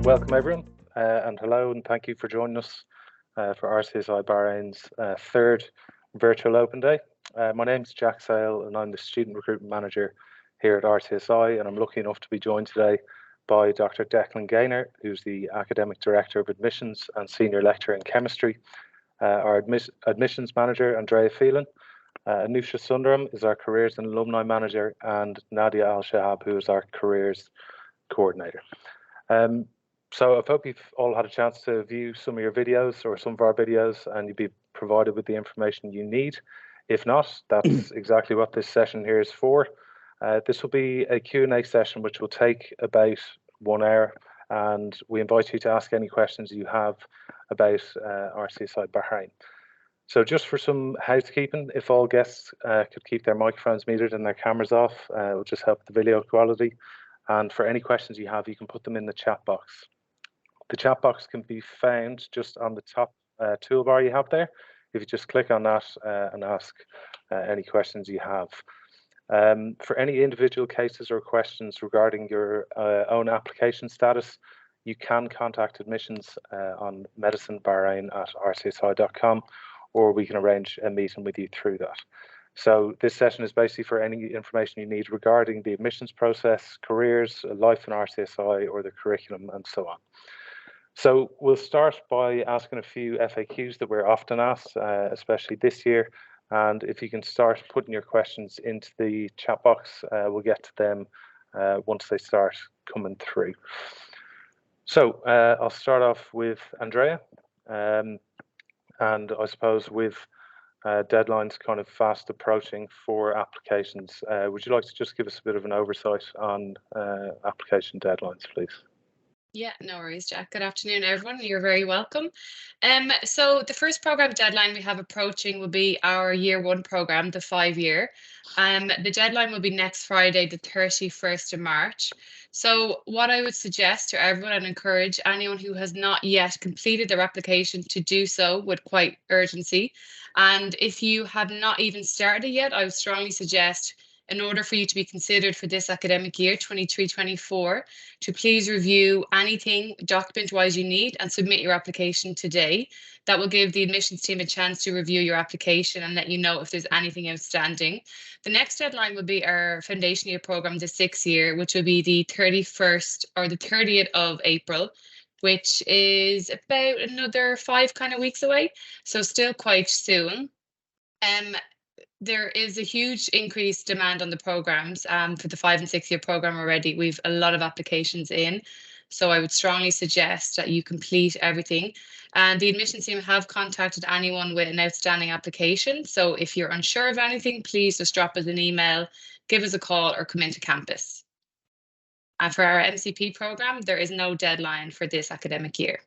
Welcome everyone, and hello, and thank you for joining us for RCSI Bahrain's third virtual open day. My name is Jack Sale, and I'm the Student Recruitment Manager here at RCSI, and I'm lucky enough to be joined today by Dr. Declan Gaynor, who's the Academic Director of Admissions and Senior Lecturer in Chemistry. Our Admissions Manager, Andrea Phelan. Anusha Sundaram is our Careers and Alumni Manager, and Nadia Al-Shahab, who is our Careers Coordinator. So I hope you've all had a chance to view some of your videos or some of our videos, and you'll be provided with the information you need. If not, that's exactly what this session here is for. This will be a Q&A session which will take about 1 hour, and we invite you to ask any questions you have about RCSI Bahrain. So just for some housekeeping, if all guests could keep their microphones muted and their cameras off, it will just help the video quality. And for any questions you have, you can put them in the chat box. The chat box can be found just on the top toolbar you have there. If you just click on that and ask any questions you have. For any individual cases or questions regarding your own application status, you can contact admissions on medicinebahrain@rcsi.com, or we can arrange a meeting with you through that. So this session is basically for any information you need regarding the admissions process, careers, life in RCSI, or the curriculum, and so on. So we'll start by asking a few FAQs that we're often asked, especially this year. And if you can start putting your questions into the chat box, we'll get to them once they start coming through. So I'll start off with Andrea. And I suppose with deadlines kind of fast approaching for applications, would you like to just give us a bit of an oversight on application deadlines, please? Yeah, no worries, Jack. Good afternoon, everyone. You're very welcome. So the first program deadline we have approaching will be our Year 1 program, the 5-year. The deadline will be next Friday, the 31st of March. So what I would suggest to everyone and encourage anyone who has not yet completed their application to do so with quite urgency. And if you have not even started yet, I would strongly suggest, in order for you to be considered for this academic year, 23-24, to please review anything document-wise you need and submit your application today. That will give the admissions team a chance to review your application and let you know if there's anything outstanding. The next deadline will be our foundation year program, the 6th year, which will be the 31st or the 30th of April, which is about another 5 kind of weeks away. So still quite soon. There is a huge increased demand on the programs for the 5 and 6 year program already. We've a lot of applications in, so I would strongly suggest that you complete everything. And the admissions team have contacted anyone with an outstanding application. So if you're unsure of anything, please just drop us an email, give us a call, or come into campus. And for our MCP program, there is no deadline for this academic year.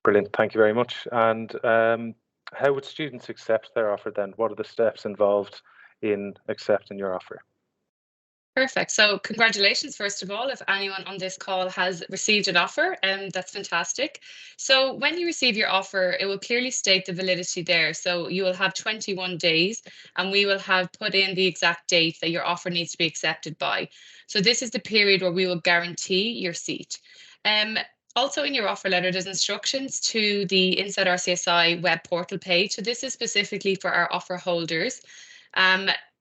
Brilliant, thank you very much. And how would students accept their offer then? What are the steps involved in accepting your offer? Perfect. So congratulations, first of all, if anyone on this call has received an offer, that's fantastic. So when you receive your offer, it will clearly state the validity there. So you will have 21 days, and we will have put in the exact date that your offer needs to be accepted by. So this is the period where we will guarantee your seat. Also in your offer letter, there's instructions to the Inside RCSI web portal page. So this is specifically for our offer holders.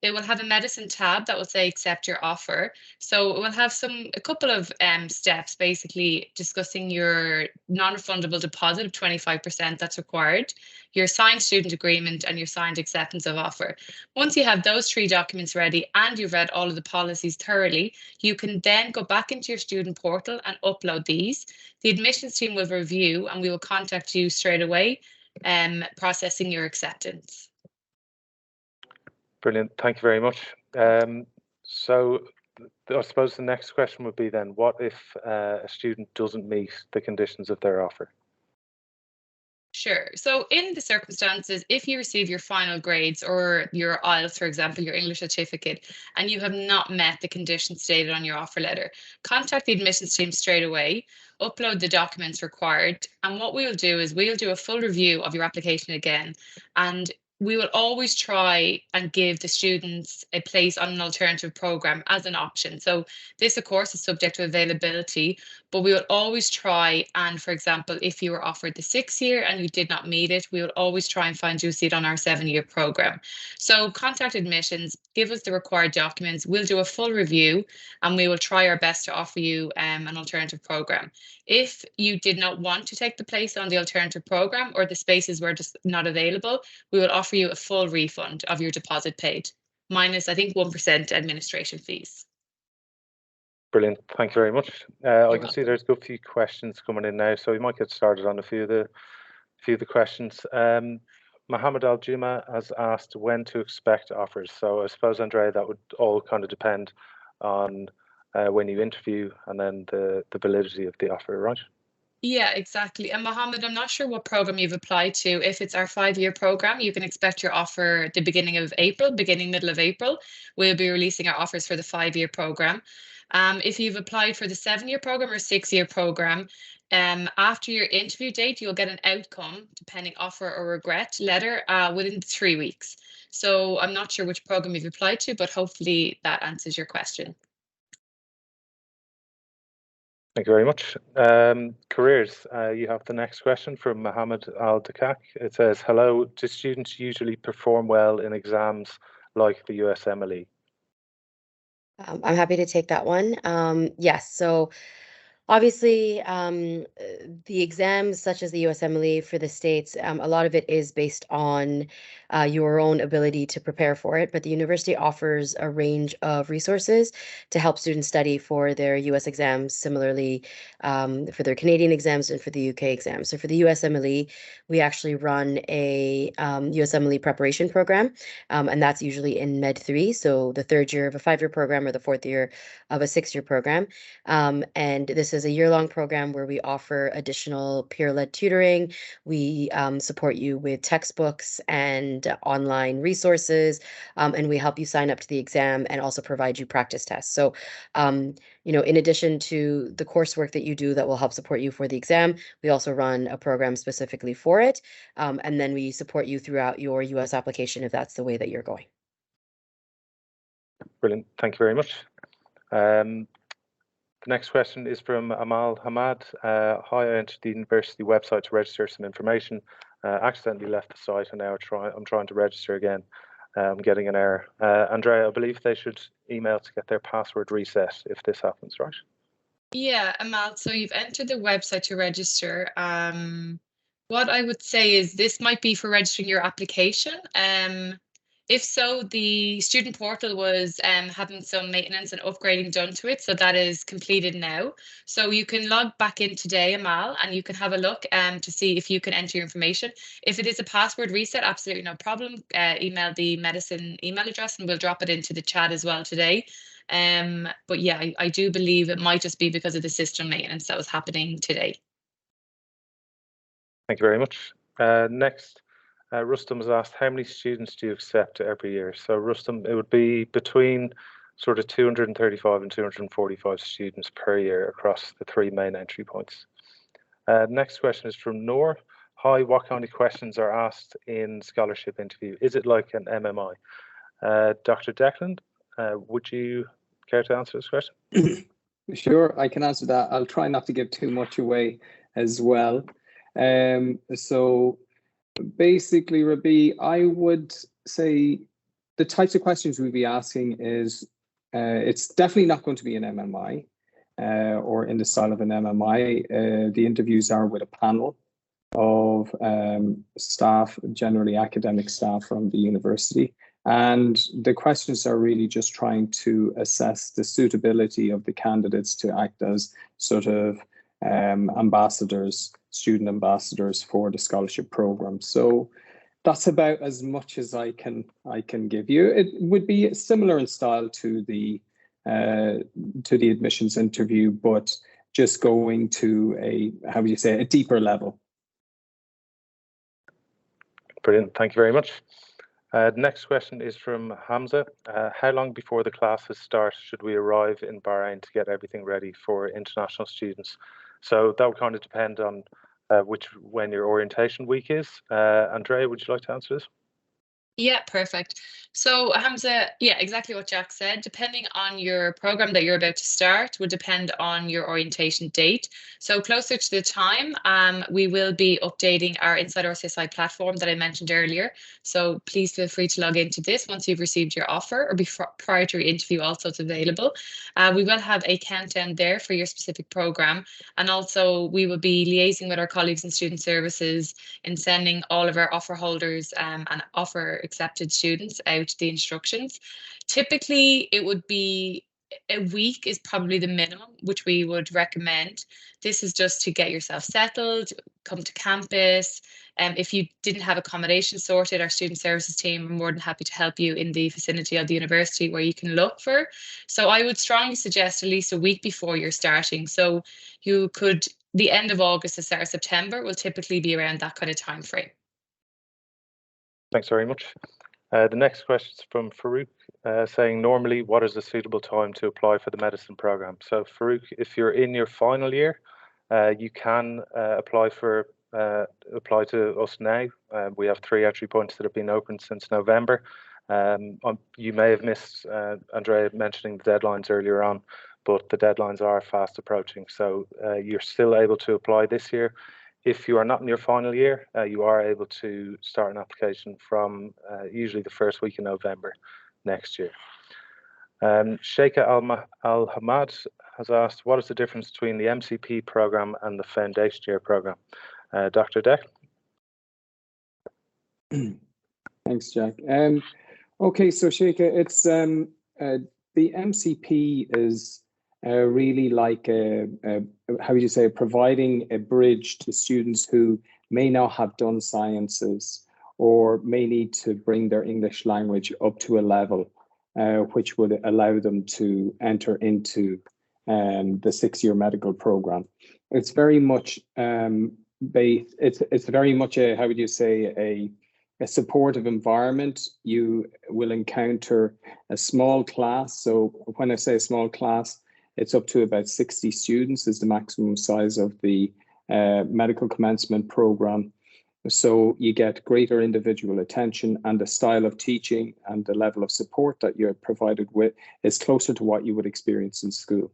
It will have a medicine tab that will say accept your offer. So it will have a couple of steps basically discussing your non-refundable deposit of 25% that's required, your signed student agreement, and your signed acceptance of offer. Once you have those 3 documents ready and you've read all of the policies thoroughly, you can then go back into your student portal and upload these. The admissions team will review and we will contact you straight away, processing your acceptance. Brilliant, thank you very much. So I suppose the next question would be then, what if a student doesn't meet the conditions of their offer? Sure. So in the circumstances, if you receive your final grades or your IELTS, for example, your English certificate, and you have not met the conditions stated on your offer letter, contact the admissions team straight away, upload the documents required, and what we'll do is we'll do a full review of your application again, and we will always try and give the students a place on an alternative program as an option. So this, of course, is subject to availability, but we will always try. And for example, if you were offered the 6-year and you did not meet it, we will always try and find you a seat on our 7-year program. So contact admissions, give us the required documents. We'll do a full review and we will try our best to offer you an alternative program. If you did not want to take the place on the alternative program or the spaces were just not available, we will offer you a full refund of your deposit paid, minus, I think, 1% administration fees. Brilliant. Thank you very much. I can welcome. see there's a good few questions coming in now, so we might get started on a few of the questions. Mohammed Al Juma has asked when to expect offers. So I suppose, Andrea, that would all kind of depend on when you interview and then the validity of the offer, right? Yeah, exactly. And Mohammed, I'm not sure what program you've applied to. If it's our 5-year program, you can expect your offer at the beginning of April, middle of April. We'll be releasing our offers for the 5-year program. If you've applied for the 7-year program or 6-year program, after your interview date, you'll get an outcome, depending offer or regret letter within 3 weeks. So I'm not sure which program you've applied to, but hopefully that answers your question. Thank you very much. Careers, you have the next question from Mohammed Al-Dakak. It says, hello, do students usually perform well in exams like the USMLE? I'm happy to take that one. Yes, so obviously, the exams such as the USMLE for the states, a lot of it is based on your own ability to prepare for it. But the university offers a range of resources to help students study for their US exams, similarly for their Canadian exams and for the UK exams. So for the USMLE, we actually run a USMLE preparation program, and that's usually in Med 3, so the 3rd year of a 5-year program or the 4th year of a 6-year program. And this is a year-long program where we offer additional peer-led tutoring. We support you with textbooks and online resources, and we help you sign up to the exam and also provide you practice tests. So, in addition to the coursework that you do that will help support you for the exam, we also run a program specifically for it, and then we support you throughout your US application if that's the way that you're going. Brilliant. Thank you very much. The next question is from Amal Hamad. Hi, I entered the university website to register some information. Accidentally left the site and now I'm trying to register again. I'm getting an error. Andrea, I believe they should email to get their password reset if this happens, right? Yeah, Amal, so you've entered the website to register. What I would say is this might be for registering your application. If so, the student portal was having some maintenance and upgrading done to it, so that is completed now. So you can log back in today, Amal, and you can have a look to see if you can enter your information. If it is a password reset, absolutely no problem. Email the medicine email address and we'll drop it into the chat as well today. But yeah, I do believe it might just be because of the system maintenance that was happening today. Thank you very much. Next. Rustam has asked, how many students do you accept every year? So Rustam, it would be between sort of 235 and 245 students per year across the 3 main entry points. Next question is from Noor. Hi, what kind of questions are asked in scholarship interview? Is it like an MMI? Dr. Declan, would you care to answer this question? Sure, I can answer that. I'll try not to give too much away as well. So basically, Rabi, I would say the types of questions we'd be asking is it's definitely not going to be an MMI or in the style of an MMI. The interviews are with a panel of staff, generally academic staff from the university. And the questions are really just trying to assess the suitability of the candidates to act as sort of ambassadors, student ambassadors for the scholarship program. So that's about as much as I can give you. It would be similar in style to the admissions interview, but just going to a deeper level. Brilliant. Thank you very much. Next question is from Hamza. How long before the classes start should we arrive in Bahrain to get everything ready for international students? So that would kind of depend on when your orientation week is. Andrea, would you like to answer this? Yeah, perfect. So Hamza, yeah, exactly what Jack said. Depending on your program that you're about to start would depend on your orientation date. So closer to the time, we will be updating our Inside RCSI platform that I mentioned earlier. So please feel free to log into this once you've received your offer, or before prior to your interview also it's available. We will have a countdown there for your specific program. And also we will be liaising with our colleagues in student services in sending all of our offer holders and offer accepted students out the instructions. Typically, it would be a week is probably the minimum, which we would recommend. This is just to get yourself settled, come to campus. If you didn't have accommodation sorted, our student services team are more than happy to help you in the vicinity of the university where you can look for. So I would strongly suggest at least a week before you're starting. So you could, the end of August, the start of September will typically be around that kind of time frame. Thanks very much. The next question is from Farouk, saying, normally, what is a suitable time to apply for the medicine program? So Farouk, if you're in your final year, you can apply to us now. We have 3 entry points that have been open since November. You may have missed Andrea mentioning the deadlines earlier on, but the deadlines are fast approaching. So you're still able to apply this year. If you are not in your final year, you are able to start an application from usually the first week in November next year. Sheikha Al-Hamad has asked, what is the difference between the MCP program and the foundation year program? Dr. Deck? Thanks, Jack. Okay, so Sheikha, it's the MCP is really like how would you say, providing a bridge to students who may not have done sciences or may need to bring their English language up to a level which would allow them to enter into the 6-year medical program. It's very much based. It's very much a, how would you say, a supportive environment. You will encounter a small class. So when I say a small class, it's up to about 60 students is the maximum size of the medical commencement program. So you get greater individual attention, and the style of teaching and the level of support that you're provided with is closer to what you would experience in school.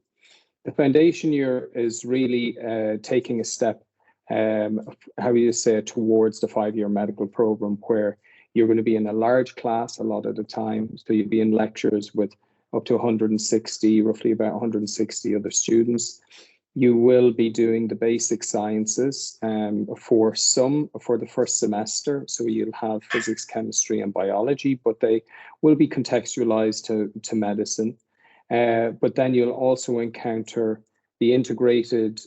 The foundation year is really taking a step, how do you say, towards the 5-year medical program, where you're going to be in a large class a lot of the time. So you'll be in lectures with up to 160, roughly about 160 other students. You will be doing the basic sciences for the first semester. So you'll have physics, chemistry, and biology, but they will be contextualized to medicine. But then you'll also encounter the integrated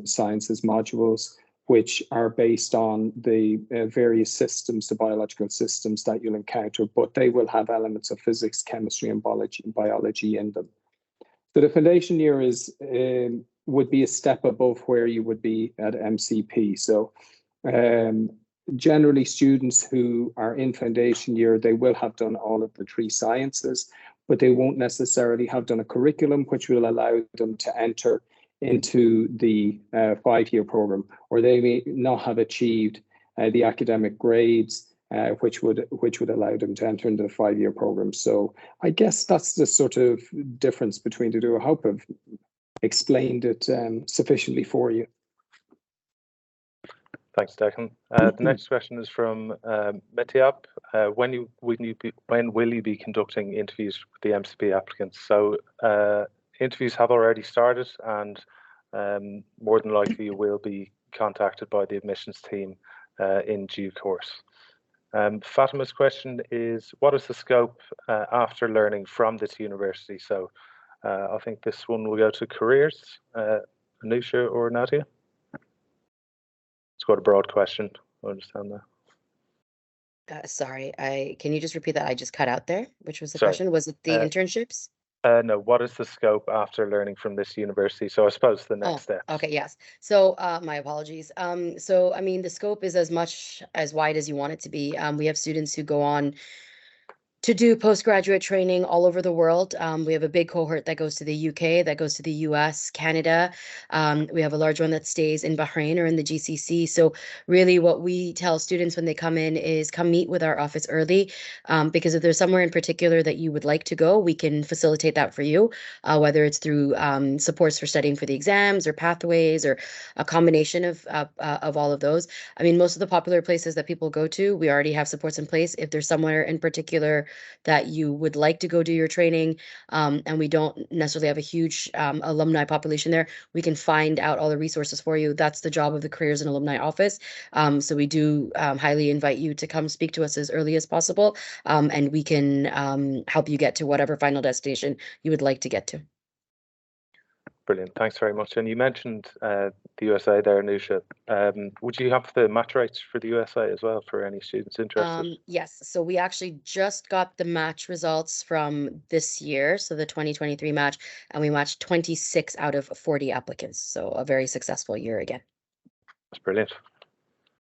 sciences modules, which are based on the various systems, the biological systems that you'll encounter, but they will have elements of physics, chemistry, and biology in them. So the foundation year is would be a step above where you would be at MCP. So generally, students who are in foundation year, they will have done all of the 3 sciences, but they won't necessarily have done a curriculum which will allow them to enter into the 5-year program, or they may not have achieved the academic grades which would allow them to enter into the 5-year program. So I guess that's the sort of difference between the two. I hope I've explained it sufficiently for you. Thanks, Declan. The next question is from Metiab. When will you be conducting interviews with the MCP applicants? So interviews have already started, and more than likely you will be contacted by the admissions team in due course. Fatima's question is, what is the scope after learning from this university? So I think this one will go to careers, Anusha or Nadia. It's quite a broad question. I understand that. Sorry, can you just repeat that? I just cut out there. Which was the Sorry. question? Was it the internships? No, what is the scope after learning from this university? So I suppose the next step. Okay, yes. So my apologies. So I mean, the scope is as wide as you want it to be. We have students who go on to do postgraduate training all over the world. We have a big cohort that goes to the UK, that goes to the US, Canada. We have a large one that stays in Bahrain or in the GCC. So really what we tell students when they come in is come meet with our office early, because if there's somewhere in particular that you would like to go, we can facilitate that for you, whether it's through supports for studying for the exams or pathways or a combination of all of those. I mean, most of the popular places that people go to, we already have supports in place. If there's somewhere in particular that you would like to go do your training, and we don't necessarily have a huge alumni population there, we can find out all the resources for you. That's the job of the Careers and Alumni Office. So we do highly invite you to come speak to us as early as possible, and we can help you get to whatever final destination you would like to get to. Brilliant. Thanks very much. And you mentioned the USA there, Nusha. Would you have the match rates for the USA as well for any students interested? Yes. So we actually just got the match results from this year, so the 2023 match, and we matched 26 out of 40 applicants. So a very successful year again. That's brilliant.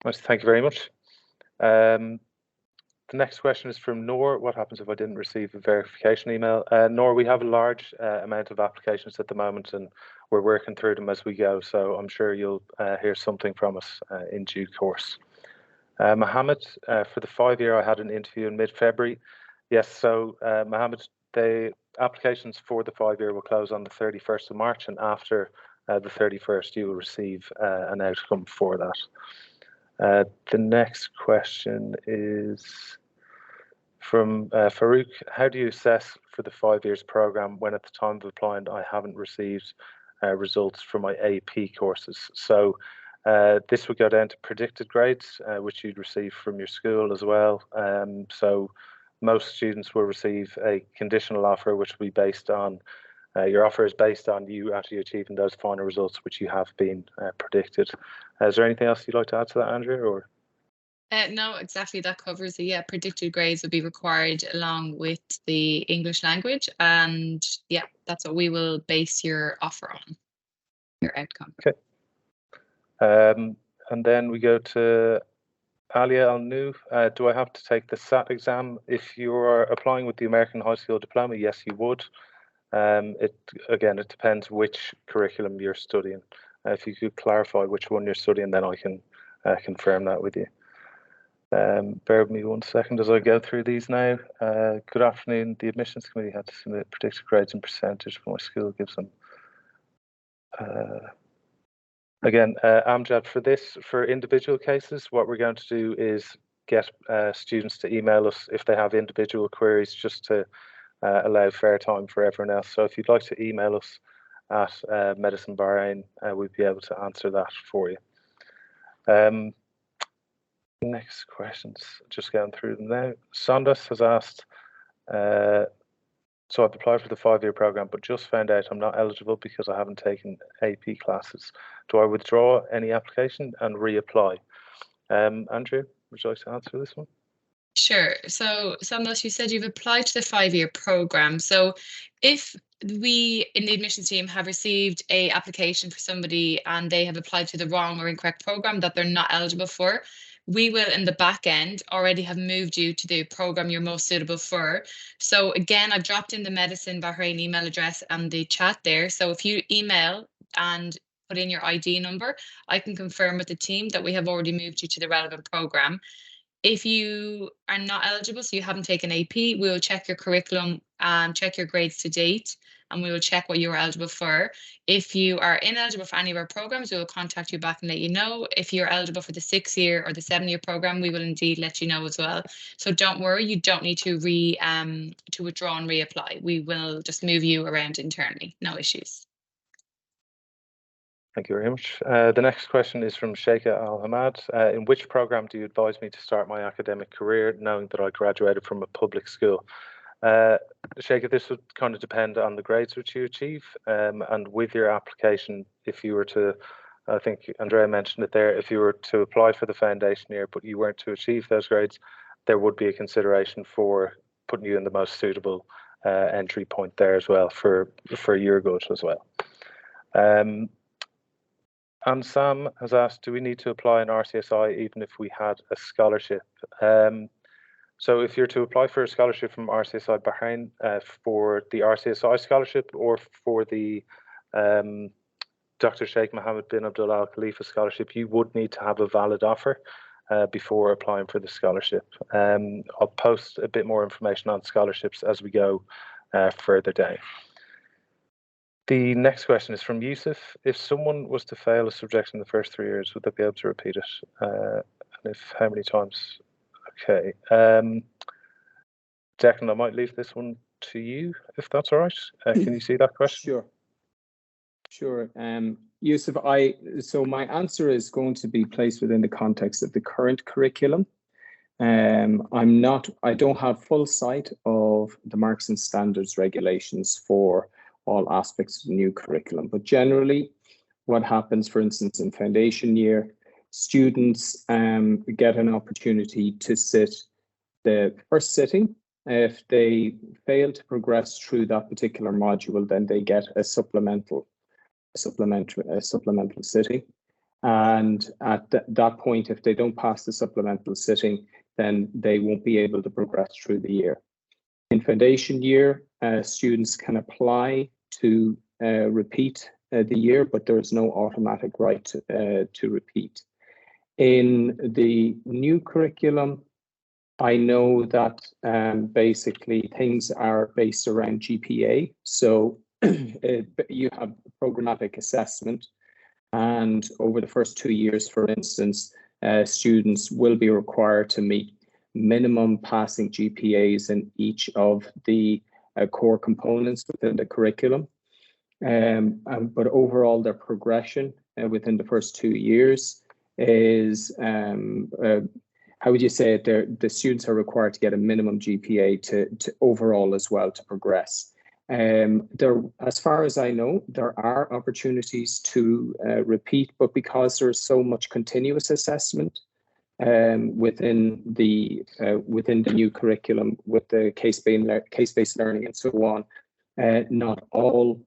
Nice. Thank you very much. The next question is from Noor. What happens if I didn't receive a verification email? Noor, we have a large amount of applications at the moment, and we're working through them as we go. So I'm sure you'll hear something from us in due course. Mohammed, for the 5-year, I had an interview in mid-February. Yes, so Mohammed, the applications for the 5-year will close on the 31st of March, and after the 31st, you will receive an outcome for that. The next question is from Farouk. How do you assess for the 5 years program when at the time of applying I haven't received results for my AP courses? So this would go down to predicted grades, which you'd receive from your school as well. So most students will receive a conditional offer, which will be based on your offer is based on you actually achieving those final results, which you have been predicted. Is there anything else you'd like to add to that, Andrew? Or no, exactly. That covers it. Yeah, predicted grades will be required along with the English language, and yeah, that's what we will base your offer on, your outcome. Okay. And then we go to Alia Al-Nu. Do I have to take the SAT exam if you are applying with the American High School Diploma? Yes, you would. It depends which curriculum you're studying. If you could clarify which one you're studying, then I can confirm that with you. Bear with me 1 second as I go through these now. Good afternoon. The admissions committee had to submit predicted grades and percentage for my school. Gives them. Amjad, for individual cases, what we're going to do is get students to email us if they have individual queries, just to allow fair time for everyone else. So if you'd like to email us at Medicine Bahrain, we'd be able to answer that for you. Next questions, just going through them now. Sandas has asked, so I've applied for the 5-year program, but just found out I'm not eligible because I haven't taken AP classes. Do I withdraw any application and reapply? Andrew, would you like to answer this one? Sure. So, Sandas, you said you've applied to the 5-year program. So if we in the admissions team have received a application for somebody and they have applied to the wrong or incorrect program that they're not eligible for, we will in the back end already have moved you to the program you're most suitable for. So again, I've dropped in the Medicine Bahrain email address and the chat there. So if you email and put in your ID number, I can confirm with the team that we have already moved you to the relevant program. If you are not eligible, so you haven't taken AP, we will check your curriculum and check your grades to date, and we will check what you are eligible for. If you are ineligible for any of our programs, we will contact you back and let you know. If you're eligible for the 6-year or the 7-year program, we will indeed let you know as well. So don't worry, you don't need to withdraw and reapply. We will just move you around internally, no issues. Thank you very much. The next question is from Sheikha Al-Hamad. In which program do you advise me to start my academic career, knowing that I graduated from a public school? Sheikha, this would kind of depend on the grades which you achieve, and with your application, if you were to, I think Andrea mentioned it there, if you were to apply for the foundation year but you weren't to achieve those grades, there would be a consideration for putting you in the most suitable entry point there as well for your good as well. And Sam has asked, do we need to apply an RCSI even if we had a scholarship? So if you're to apply for a scholarship from RCSI Bahrain for the RCSI scholarship or for the Dr. Sheikh Mohammed bin Abdullah Al Khalifa scholarship, you would need to have a valid offer before applying for the scholarship. I'll post a bit more information on scholarships as we go further down. The next question is from Yusuf. If someone was to fail a subject in the first 3 years, would they be able to repeat it? And if how many times? Okay. Declan, I might leave this one to you, if that's all right. Can you see that question? Sure. Yusuf, so my answer is going to be placed within the context of the current curriculum. I don't have full sight of the marks and standards regulations for all aspects of the new curriculum, but generally what happens, for instance, in foundation year, students get an opportunity to sit the first sitting. If they fail to progress through that particular module, then they get a supplemental sitting. And at that point, if they don't pass the supplemental sitting, then they won't be able to progress through the year. In foundation year, students can apply to repeat the year, but there is no automatic right to repeat. In the new curriculum, I know that basically things are based around GPA. So you have programmatic assessment, and over the first 2 years, for instance, students will be required to meet minimum passing GPAs in each of the core components within the curriculum. But overall, their progression within the first 2 years is, how would you say it? The students are required to get a minimum GPA to overall as well to progress. As far as I know, there are opportunities to repeat, but because there's so much continuous assessment within the new curriculum with the case-based learning and so on, not all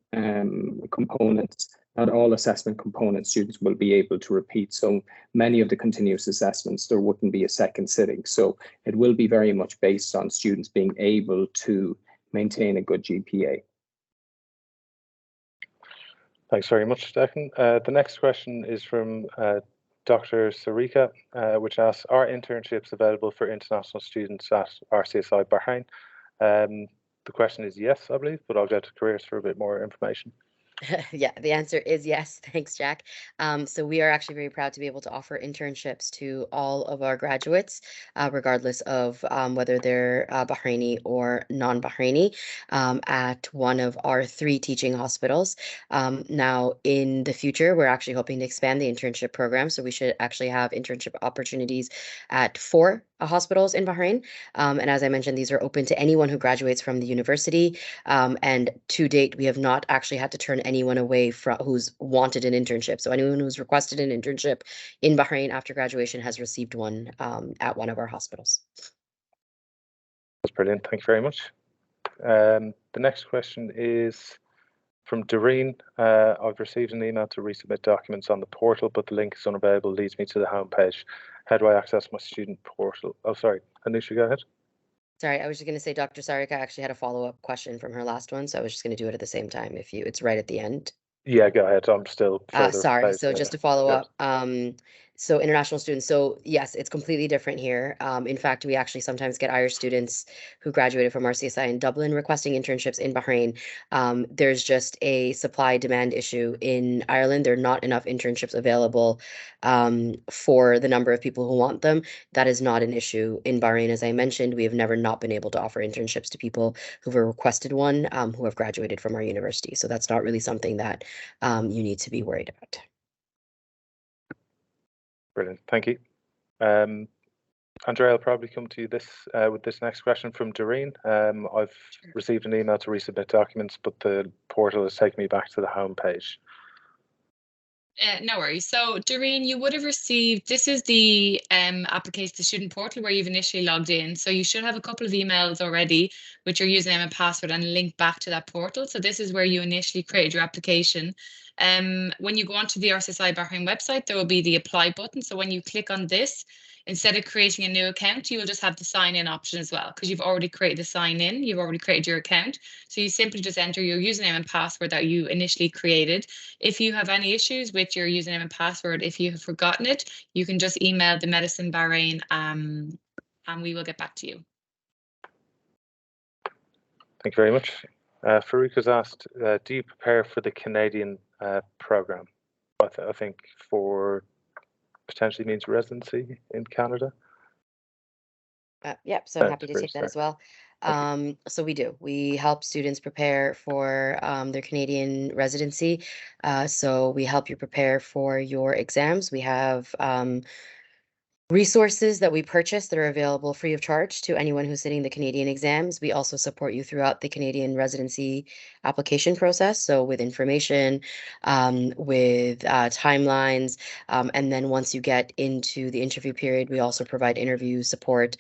components, not all assessment components students will be able to repeat. So many of the continuous assessments, there wouldn't be a second sitting. So it will be very much based on students being able to maintain a good GPA. Thanks very much, Declan. The next question is from Dr. Sarika, which asks, are internships available for international students at RCSI Bahrain? The question is yes, I believe, but I'll get to Careers for a bit more information. Yeah, the answer is yes. Thanks, Jack. So we are actually very proud to be able to offer internships to all of our graduates, regardless of whether they're Bahraini or non-Bahraini, at one of our 3 teaching hospitals. Now, in the future, we're actually hoping to expand the internship program. So we should actually have internship opportunities at 4 hospitals in Bahrain. And as I mentioned, these are open to anyone who graduates from the university. And to date, we have not actually had to turn anyone away from who's wanted an internship. So anyone who's requested an internship in Bahrain after graduation has received one at one of our hospitals. That's brilliant. Thank you very much. The next question is from Doreen. I've received an email to resubmit documents on the portal, but the link is unavailable, leads me to the homepage. How do I access my student portal? Oh, sorry. Anusha, go ahead. Sorry, I was just going to say Dr. Sarika actually had a follow-up question from her last one, so I was just going to do it at the same time. It's right at the end. Yeah, go ahead. I'm still sorry. So just to follow up, so international students. So yes, it's completely different here. In fact, we actually sometimes get Irish students who graduated from RCSI in Dublin requesting internships in Bahrain. There's just a supply demand issue in Ireland. There are not enough internships available for the number of people who want them. That is not an issue in Bahrain. As I mentioned, we have never not been able to offer internships to people who've requested one, who have graduated from our university. So that's not really something that you need to be worried about. Brilliant, thank you. Andrea, I'll probably come to you with this next question from Doreen. I've received an email to resubmit documents, but the portal has taken me back to the home page. No worries. So Doreen, you would have received, this is the application, the student portal where you've initially logged in. So you should have a couple of emails already with your username and password and a link back to that portal. So this is where you initially created your application. When you go onto the RCSI Bahrain website, there will be the apply button. So when you click on this, instead of creating a new account, you will just have the sign in option as well, because you've already created the sign in, you've already created your account. So you simply just enter your username and password that you initially created. If you have any issues with your username and password, if you have forgotten it, you can just email the Medicine Bahrain and we will get back to you. Thank you very much. Farouk has asked, do you prepare for the Canadian program? I think for potentially means residency in Canada. Yep, so I'm happy to take that as well. So we do. We help students prepare for their Canadian residency. So we help you prepare for your exams. We have resources that we purchase that are available free of charge to anyone who's sitting the Canadian exams. We also support you throughout the Canadian residency application process. So with information, with timelines, and then once you get into the interview period, we also provide interview support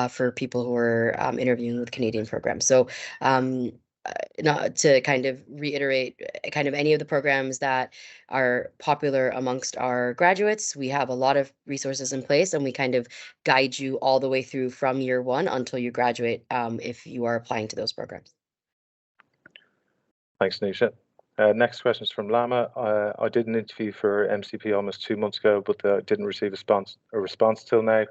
for people who are interviewing with Canadian programs. So not to kind of reiterate kind of any of the programs that are popular amongst our graduates, we have a lot of resources in place, and we kind of guide you all the way through from year one until you graduate, if you are applying to those programs. Thanks, Nisha. Next question is from Lama. I did an interview for MCP almost 2 months ago, but didn't receive a response till now.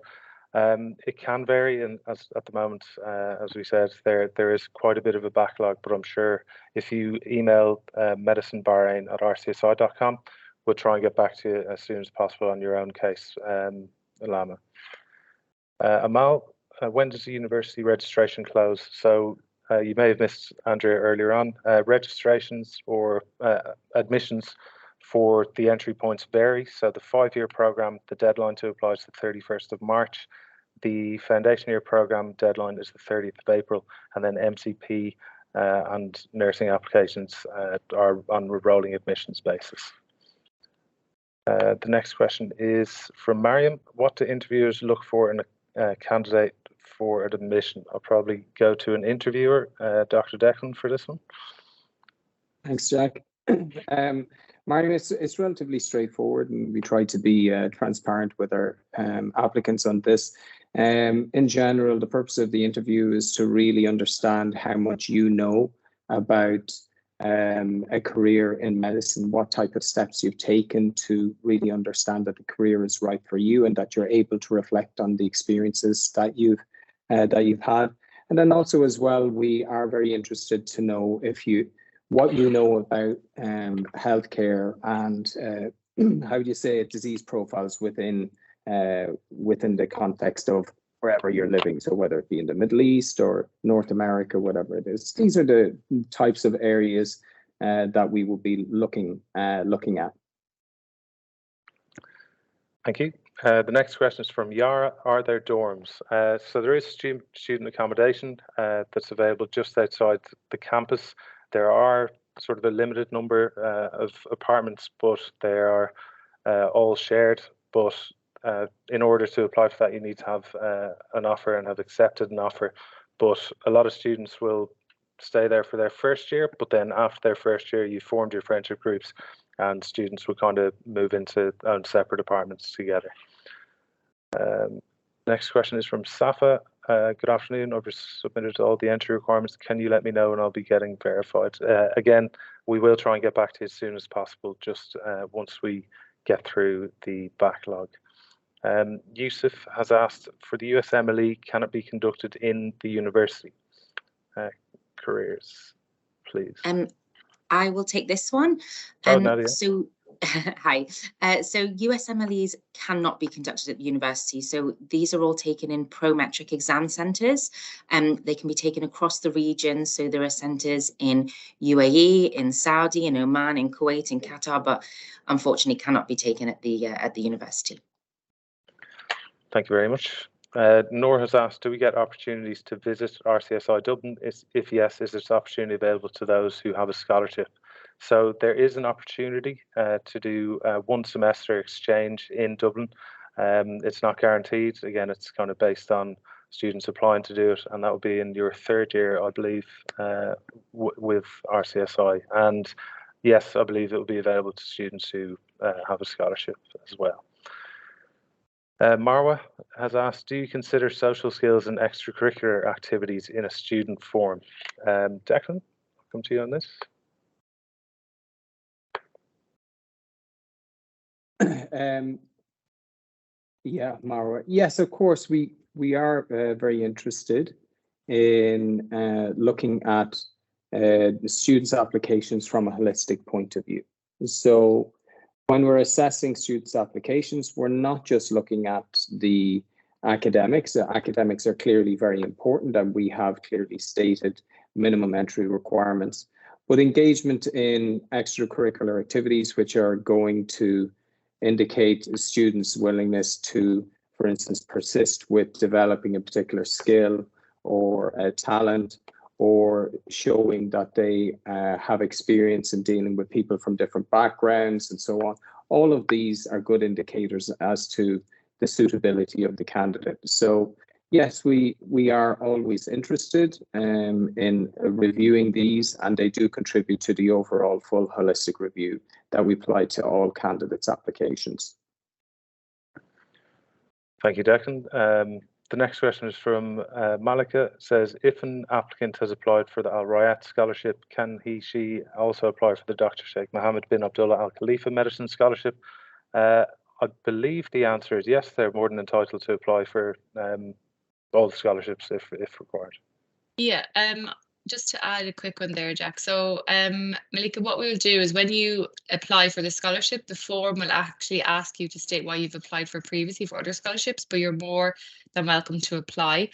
It can vary, and at the moment, as we said, there is quite a bit of a backlog, but I'm sure if you email medicinebahrain@rcsi.com, we'll try and get back to you as soon as possible on your own case, Lama. Amal, when does the university registration close? So you may have missed Andrea earlier on. Registrations or admissions for the entry points vary. So the 5-year program, the deadline to apply is the 31st of March. The foundation year program deadline is the 30th of April, and then MCP and nursing applications are on a rolling admissions basis. The next question is from Mariam. What do interviewers look for in a candidate for admission? I'll probably go to an interviewer, Dr. Declan, for this one. Thanks, Jack. Mariam, it's relatively straightforward, and we try to be transparent with our applicants on this. In general, the purpose of the interview is to really understand how much you know about a career in medicine, what type of steps you've taken to really understand that the career is right for you, and that you're able to reflect on the experiences that you've had. And then also as well, we are very interested to know what you know about healthcare and how do you say it, disease profiles within the context of wherever you're living. So whether it be in the Middle East or North America, whatever it is, these are the types of areas that we will be looking at. Thank you. The next question is from Yara. Are there dorms? So there is student accommodation that's available just outside the campus. There are sort of a limited number of apartments, but they are all shared. But in order to apply for that, you need to have an offer and have accepted an offer. But a lot of students will stay there for their first year, but then after their first year, you formed your friendship groups, and students will kind of move into separate apartments together. Next question is from Safa. Good afternoon. I've submitted all the entry requirements. Can you let me know and I'll be getting verified? Again, we will try and get back to you as soon as possible, just once we get through the backlog. Yusuf has asked, for the USMLE, can it be conducted in the university? Careers, please. I will take this one. Nadia. So, hi. So USMLEs cannot be conducted at the university. So these are all taken in prometric exam centres. They can be taken across the region. So there are centres in UAE, in Saudi, in Oman, in Kuwait, in Qatar, but unfortunately cannot be taken at the university. Thank you very much. Noor has asked, do we get opportunities to visit RCSI Dublin? If yes, is this opportunity available to those who have a scholarship? So there is an opportunity to do 1 semester exchange in Dublin. It's not guaranteed. Again, it's kind of based on students applying to do it, and that will be in your 3rd year, I believe, with RCSI. And yes, I believe it will be available to students who have a scholarship as well. Marwa has asked, do you consider social skills and extracurricular activities in a student form? Declan, I'll come to you on this. Yeah, Marwa. Yes, of course, we are very interested in looking at the students' applications from a holistic point of view. So when we're assessing students' applications, we're not just looking at the academics. Academics are clearly very important, and we have clearly stated minimum entry requirements. But engagement in extracurricular activities, which are going to indicate students' willingness to, for instance, persist with developing a particular skill or a talent, or showing that they have experience in dealing with people from different backgrounds and so on. All of these are good indicators as to the suitability of the candidate. So yes, we are always interested in reviewing these, and they do contribute to the overall full holistic review that we apply to all candidates' applications. Thank you, Declan. The next question is from Malika. It says, if an applicant has applied for the Al Rayat Scholarship, can she also apply for the Dr. Sheikh Mohammed bin Abdullah Al Khalifa Medicine Scholarship? I believe the answer is yes. They're more than entitled to apply for all the scholarships if required. Yeah, just to add a quick one there, Jack. So Malika, what we'll do is when you apply for the scholarship, the form will actually ask you to state why you've applied for previously for other scholarships, but you're more than welcome to apply.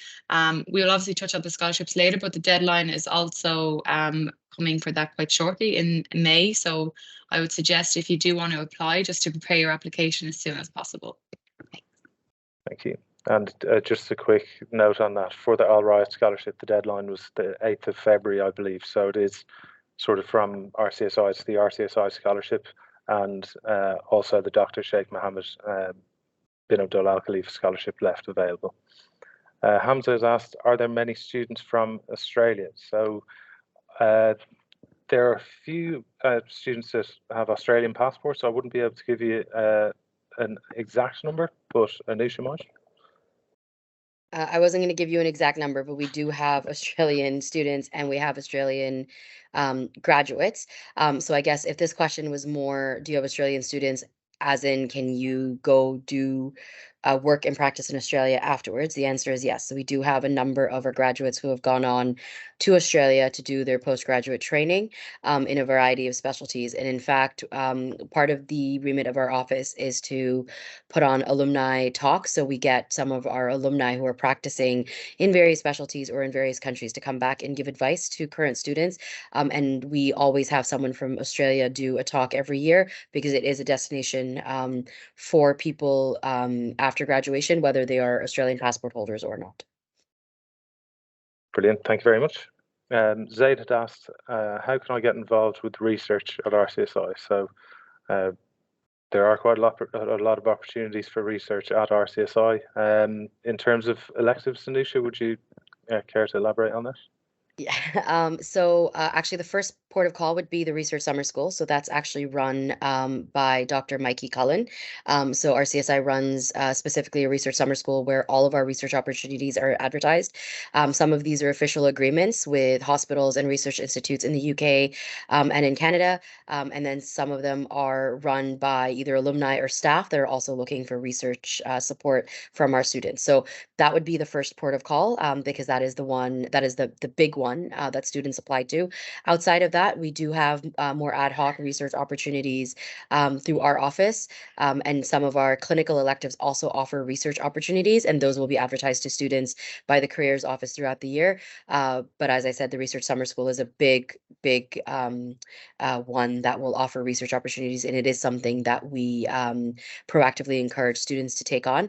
We'll obviously touch on the scholarships later, but the deadline is also coming for that quite shortly in May. So I would suggest if you do want to apply, just to prepare your application as soon as possible. Thank you. And just a quick note on that, for the Al Rayat Scholarship, the deadline was the 8th of February, I believe. So it is sort of from RCSI to the RCSI Scholarship, and also the Dr. Sheikh Mohammed bin Abdullah Al Khalifa Scholarship left available. Hamza has asked, are there many students from Australia? So there are a few students that have Australian passports, so I wouldn't be able to give you an exact number, but Anusha might. I wasn't going to give you an exact number, but we do have Australian students and we have Australian graduates. So I guess if this question was more, do you have Australian students, as in, can you go do work and practice in Australia afterwards? The answer is yes. So we do have a number of our graduates who have gone on to Australia to do their postgraduate training in a variety of specialties. And in fact, part of the remit of our office is to put on alumni talks. So we get some of our alumni who are practicing in various specialties or in various countries to come back and give advice to current students. And we always have someone from Australia do a talk every year because it is a destination for people after graduation, whether they are Australian passport holders or not. Brilliant, thank you very much. Zaid had asked, how can I get involved with research at RCSI? So there are quite a lot of opportunities for research at RCSI. In terms of electives, Anusha, would you care to elaborate on that? Yeah, so actually the first port of call would be the Research Summer School. So that's actually run by Dr. Mikey Cullen. So RCSI runs specifically a Research Summer School where all of our research opportunities are advertised. Some of these are official agreements with hospitals and research institutes in the UK and in Canada. And then some of them are run by either alumni or staff that are also looking for research support from our students. So that would be the first port of call because that is the one, that is the big one that students apply to. Outside of that, we do have more ad hoc research opportunities through our office, and some of our clinical electives also offer research opportunities, and those will be advertised to students by the careers office throughout the year. But as I said, the Research Summer School is a big one that will offer research opportunities, and it is something that we proactively encourage students to take on.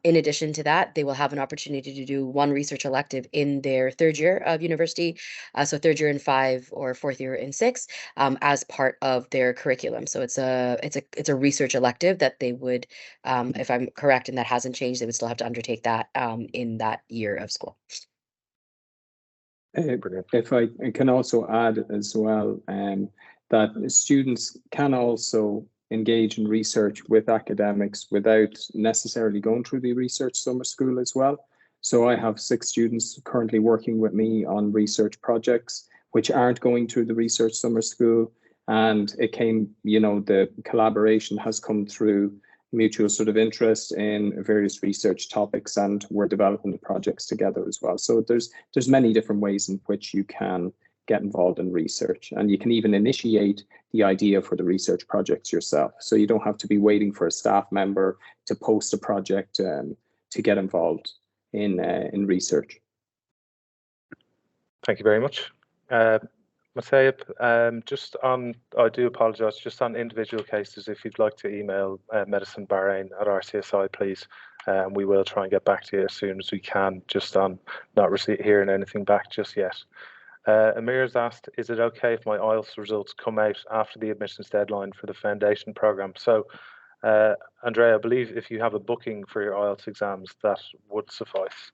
In addition to that, they will have an opportunity to do one research elective in their third year of university, so third year in 5 or fourth year in 6, as part of their curriculum. So it's a research elective that they would, if I'm correct and that hasn't changed, they would still have to undertake that in that year of school. If I can also add as well, that students can also engage in research with academics without necessarily going through the research summer school as well. So I have 6 students currently working with me on research projects, which aren't going through the research summer school. And it came, the collaboration has come through mutual sort of interest in various research topics, and we're developing the projects together as well. So there's many different ways in which you can get involved in research, and you can even initiate the idea for the research projects yourself. So you don't have to be waiting for a staff member to post a project to get involved in research. Thank you very much. Masayib, just on, I do apologise, just on individual cases, if you'd like to email Medicine Bahrain at RCSI, please, and we will try and get back to you as soon as we can, just on not hearing anything back just yet. Amir has asked, is it okay if my IELTS results come out after the admissions deadline for the foundation programme? So, Andrea, I believe if you have a booking for your IELTS exams, that would suffice.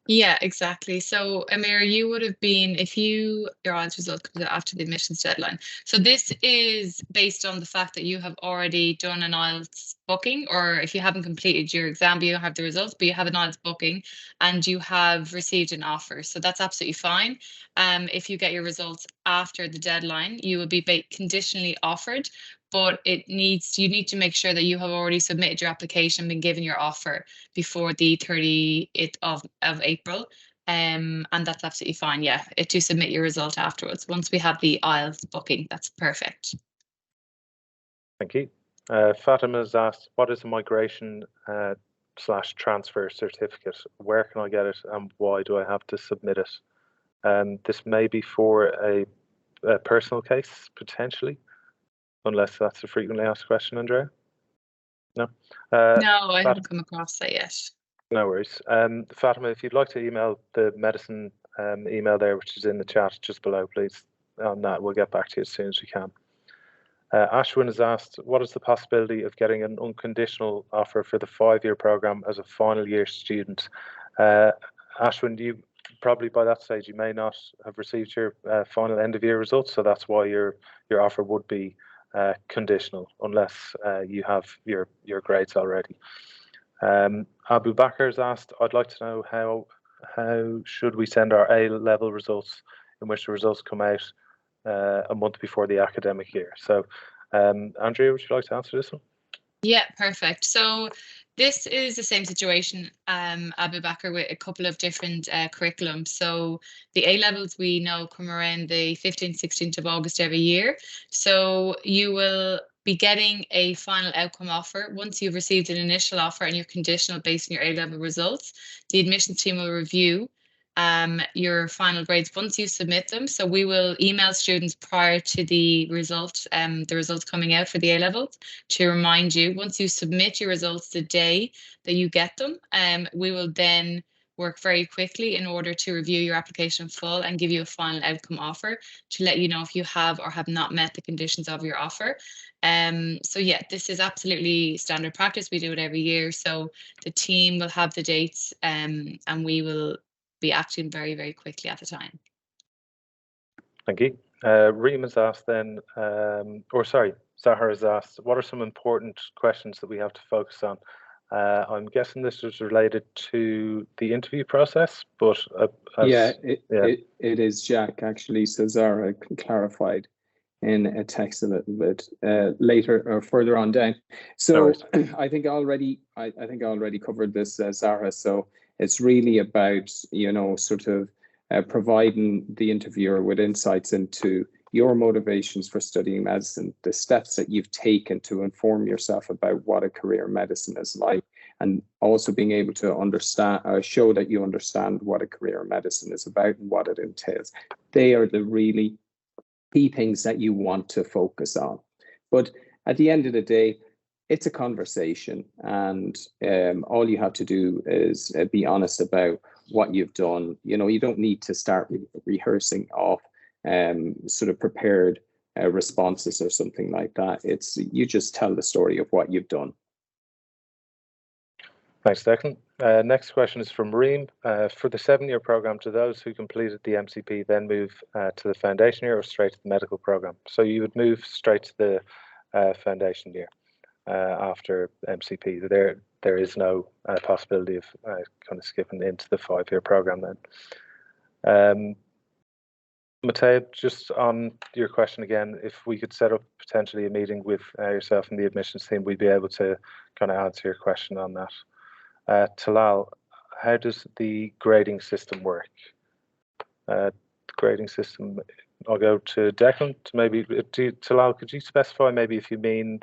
Yeah, exactly. So Amir, you would have been, if your IELTS result comes out after the admissions deadline. So this is based on the fact that you have already done an IELTS booking, or if you haven't completed your exam, you don't have the results, but you have an IELTS booking and you have received an offer. So that's absolutely fine. If you get your results after the deadline, you will be conditionally offered, but you need to make sure that you have already submitted your application, been given your offer before the 30th of April. And that's absolutely fine. Yeah, to submit your result afterwards. Once we have the IELTS booking, that's perfect. Thank you. Fatima has asked, what is a migration / transfer certificate? Where can I get it, and why do I have to submit it? This may be for a personal case, potentially, unless that's a frequently asked question, Andrea. No? No, I haven't come across that yet. No worries. Fatima, if you'd like to email the medicine email there, which is in the chat just below, please, on that, we'll get back to you as soon as we can. Ashwin has asked, what is the possibility of getting an unconditional offer for the 5-year programme as a final year student? Ashwin, you probably by that stage, you may not have received your final end of year results, so that's why your offer would be conditional, unless you have your grades already. Abu Bakr has asked, I'd like to know how should we send our A-level results, in which the results come out a month before the academic year. So Andrea, would you like to answer this one? Yeah, perfect. So this is the same situation, Abu Bakr, with a couple of different curriculums. So the A-levels we know come around the 15th, 16th of August every year. So you will be getting a final outcome offer. Once you've received an initial offer and you're conditional based on your A-level results, the admissions team will review your final grades once you submit them. So we will email students prior to the results coming out for the A-levels to remind you. Once you submit your results the day that you get them, we will then work very quickly in order to review your application full and give you a final outcome offer to let you know if you have or have not met the conditions of your offer. So yeah, this is absolutely standard practice. We do it every year. So the team will have the dates and we will be acting very, very quickly at the time. Thank you. Reem has asked then, Zahar has asked, what are some important questions that we have to focus on? I'm guessing this is related to the interview process, but it is, Jack, actually. So Zahra clarified in a text a little bit later or further on down. So I think I already covered this, Zahra. So it's really about, sort of providing the interviewer with insights into your motivations for studying medicine, the steps that you've taken to inform yourself about what a career in medicine is like, and also being able to understand, show that you understand what a career in medicine is about and what it entails. They are the really key things that you want to focus on. But at the end of the day, it's a conversation, and all you have to do is be honest about what you've done. You don't need to start rehearsing off sort of prepared responses or something like that. You just tell the story of what you've done. Thanks, Declan. Next question is from Reem. For the 7-year programme, do those who completed the MCP then move to the foundation year or straight to the medical programme? So you would move straight to foundation year after MCP. There is no possibility of kind of skipping into the 5-year program then. Matteo, just on your question again, if we could set up potentially a meeting with yourself and the admissions team, we'd be able to kind of answer your question on that. Talal, how does the grading system work? The grading system, I'll go to Declan. Maybe Talal, could you specify maybe if you mean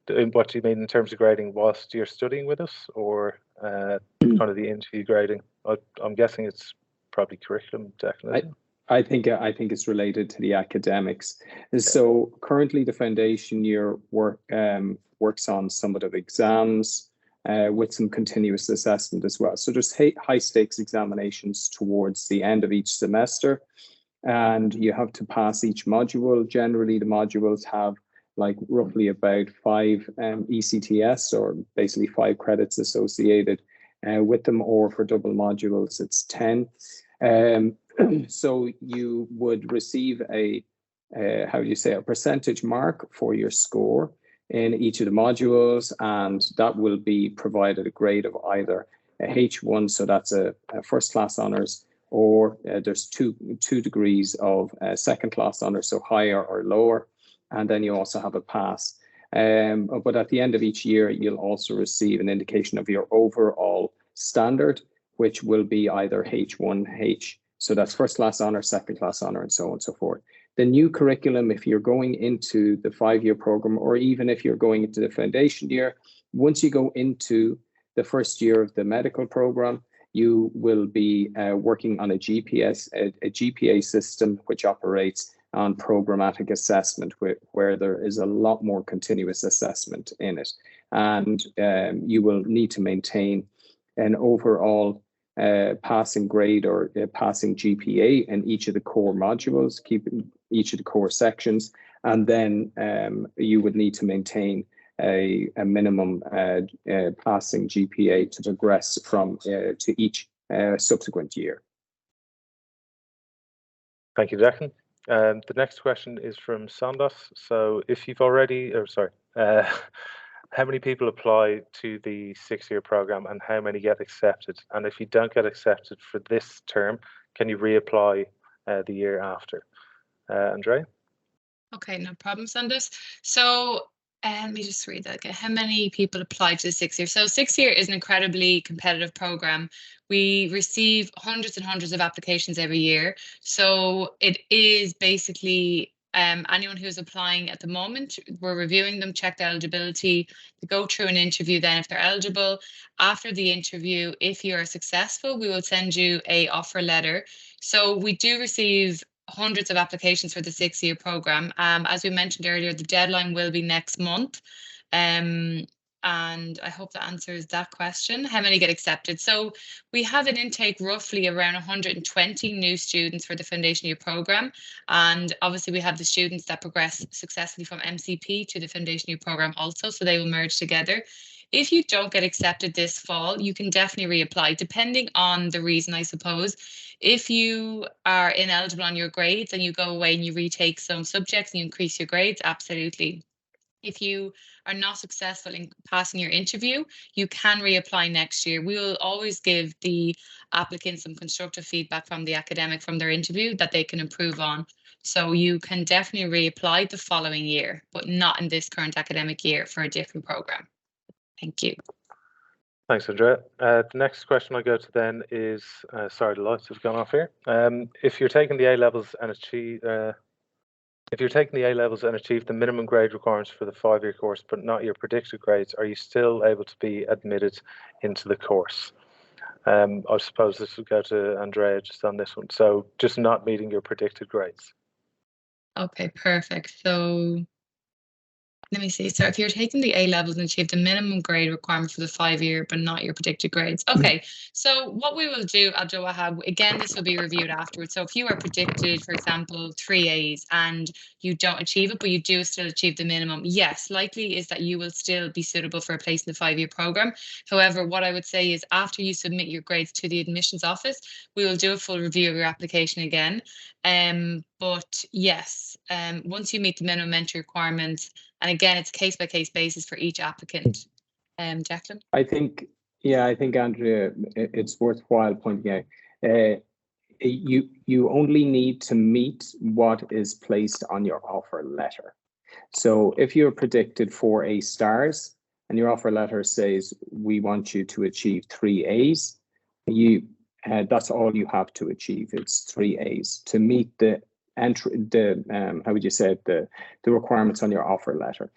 what do you mean in terms of grading whilst you're studying with us, or kind of the interview grading? I'm guessing it's probably curriculum, Declan. I think it's related to the academics. And so currently the foundation year works on summative exams with some continuous assessment as well. So there's high stakes examinations towards the end of each semester, and you have to pass each module. Generally, the modules have like roughly about 5 ECTS, or basically 5 credits associated with them, or for double modules, it's 10. So you would receive a percentage mark for your score in each of the modules, and that will be provided a grade of either a H1, so that's a first class honours, or there's two degrees of second class honours, so higher or lower, and then you also have a pass. But at the end of each year, you'll also receive an indication of your overall standard, which will be either H1, so that's first class honour, second class honour, and so on and so forth. The new curriculum, if you're going into the 5-year program, or even if you're going into the foundation year, once you go into the first year of the medical program, you will be working on a GPA system, which operates on programmatic assessment, where there is a lot more continuous assessment in it. And you will need to maintain an overall passing grade or passing GPA in each of the core modules, keeping each of the core sections, and then you would need to maintain a minimum passing GPA to progress from to each subsequent year. Thank you, Declan. The next question is from Sandos. So if you've already, how many people apply to the 6-year program and how many get accepted? And if you don't get accepted for this term, can you reapply the year after? Andrea? Okay, no problem, Sanders. So let me just read that again. How many people apply to the 6-year? So 6-year is an incredibly competitive program. We receive hundreds and hundreds of applications every year. So it is basically anyone who's applying at the moment, we're reviewing them, check their eligibility, to go through an interview then if they're eligible. After the interview, if you are successful, we will send you an offer letter. So we do receive hundreds of applications for the 6-year program. As we mentioned earlier, the deadline will be next month. And I hope that answers that question. How many get accepted? So we have an intake roughly around 120 new students for the foundation year program. And obviously we have the students that progress successfully from MCP to the foundation year program also, so they will merge together. If you don't get accepted this fall, you can definitely reapply, depending on the reason, I suppose. If you are ineligible on your grades and you go away and you retake some subjects and you increase your grades, absolutely. If you are not successful in passing your interview, you can reapply next year. We will always give the applicants some constructive feedback from the academic from their interview that they can improve on. So you can definitely reapply the following year, but not in this current academic year for a different program. Thank you. Thanks, Andrea. The next question I go to then is, sorry, the lights have gone off here. If you're taking the A-levels and achieve the minimum grade requirements for the 5-year course, but not your predicted grades, are you still able to be admitted into the course? I suppose this would go to Andrea just on this one. So just not meeting your predicted grades. Okay, perfect. So Let me see. So if you're taking the A levels and achieve the minimum grade requirement for the 5-year, but not your predicted grades. Okay. So what we will do, Abdul Wahab, again, this will be reviewed afterwards. So if you are predicted, for example, 3 A's and you don't achieve it, but you do still achieve the minimum, yes, likely is that you will still be suitable for a place in the 5-year program. However, what I would say is after you submit your grades to the admissions office, we will do a full review of your application again. But yes, once you meet the minimum entry requirements, and again, it's case by case basis for each applicant. Jacqueline? I think, Andrea, it's worthwhile pointing out, you only need to meet what is placed on your offer letter. So if you're predicted 4 A stars and your offer letter says, we want you to achieve 3 A's, that's all you have to achieve. It's 3 A's to meet the requirements on your offer letter.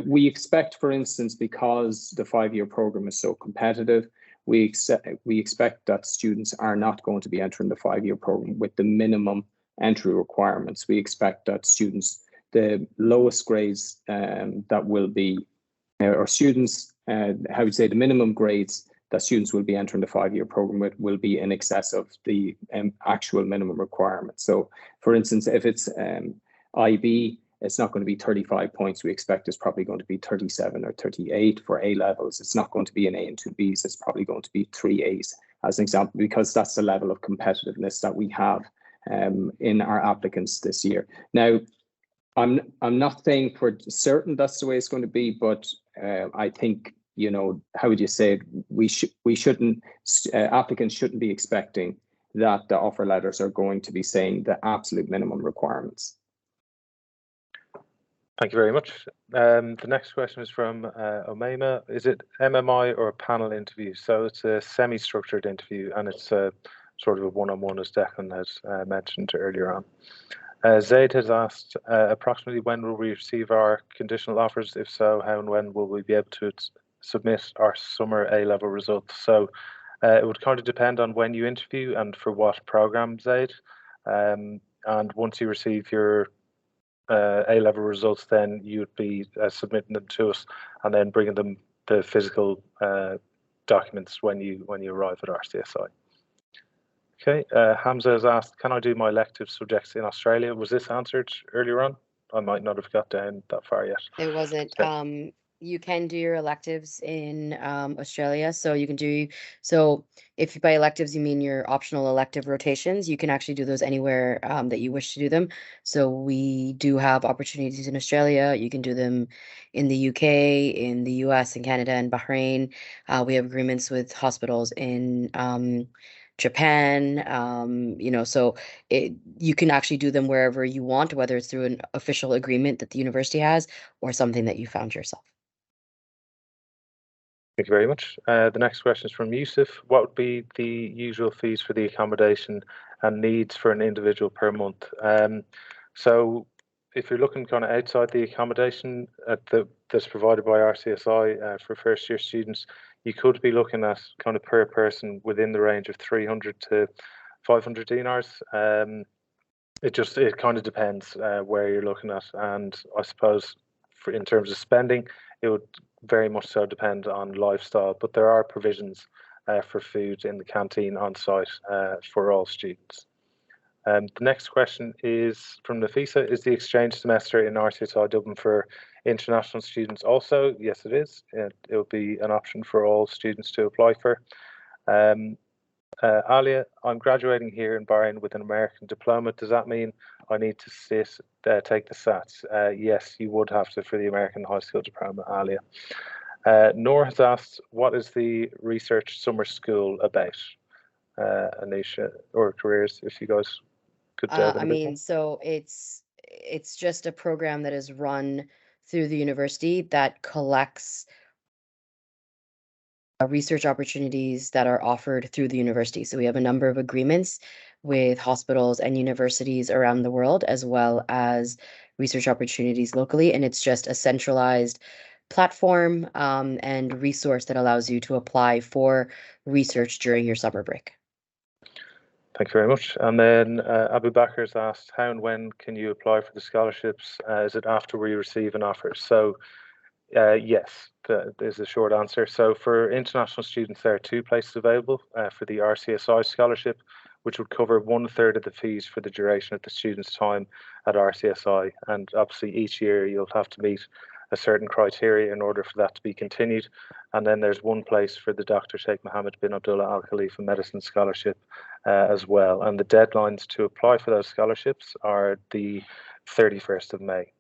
We expect, for instance, because the 5-year program is so competitive, we expect that students are not going to be entering the 5-year program with the minimum entry requirements. We expect that students, the lowest grades that will be, or students, the minimum grades that students will be entering the 5-year program with will be in excess of the actual minimum requirement. So, for instance, if it's IB, it's not going to be 35 points. We expect it's probably going to be 37 or 38 for A levels. It's not going to be an A and 2 Bs. It's probably going to be 3 A's as an example, because that's the level of competitiveness that we have in our applicants this year. Now, I'm not saying for certain that's the way it's going to be, but I think, you know, how would you say it? Applicants shouldn't be expecting that the offer letters are going to be saying the absolute minimum requirements. Thank you very much. The next question is from Omaima. Is it MMI or a panel interview? So it's a semi-structured interview, and it's sort of a one-on-one, as Declan has mentioned earlier on. Zaid has asked, approximately when will we receive our conditional offers? If so, how and when will we be able to submit our summer A-level results? So it would kind of depend on when you interview and for what program, Zaid. And once you receive your A-level results, then you'd be submitting them to us and then bringing them the physical documents when you arrive at RCSI. Okay, Hamza has asked, can I do my elective subjects in Australia? Was this answered earlier on? I might not have got down that far yet. It wasn't. Okay. You can do your electives in Australia. So you can do, so if by electives you mean your optional elective rotations, you can actually do those anywhere that you wish to do them. So we do have opportunities in Australia. You can do them in the UK, in the US, and Canada, and Bahrain. We have agreements with hospitals in Japan, you know, so you can actually do them wherever you want, whether it's through an official agreement that the university has or something that you found yourself. Thank you very much. The next question is from Yusuf. What would be the usual fees for the accommodation and needs for an individual per month? So if you're looking kind of outside the accommodation that's provided by RCSI for first year students, you could be looking at kind of per person within the range of 300 to 500 dinars. It kind of depends where you're looking at, and I suppose in terms of spending, it would very much so depend on lifestyle, but there are provisions for food in the canteen on site for all students. The next question is from Nafisa. Is the exchange semester in RCSI Dublin for international students also? Yes, it is. It will be an option for all students to apply for. Alia, I'm graduating here in Bahrain with an American diploma. Does that mean I need to take the SATs? Yes, you would have to for the American high school diploma, Alia. Noor has asked, what is the research summer school about? Anisha or careers, if you guys could delve in a bit more. So it's just a program that is run through the university that collects research opportunities that are offered through the university. So we have a number of agreements with hospitals and universities around the world, as well as research opportunities locally. And it's just a centralized platform and resource that allows you to apply for research during your summer break. Thank you very much. And then Abu Bakr's asked, how and when can you apply for the scholarships? Is it after we receive an offer? So yes, is the short answer. So for international students, there are 2 places available for the RCSI scholarship, which would cover 1/3 of the fees for the duration of the student's time at RCSI. And obviously each year you'll have to meet a certain criteria in order for that to be continued. And then there's 1 place for the Dr. Sheikh Mohammed bin Abdullah Al Khalifa Medicine Scholarship as well. And the deadlines to apply for those scholarships are the 31st of May.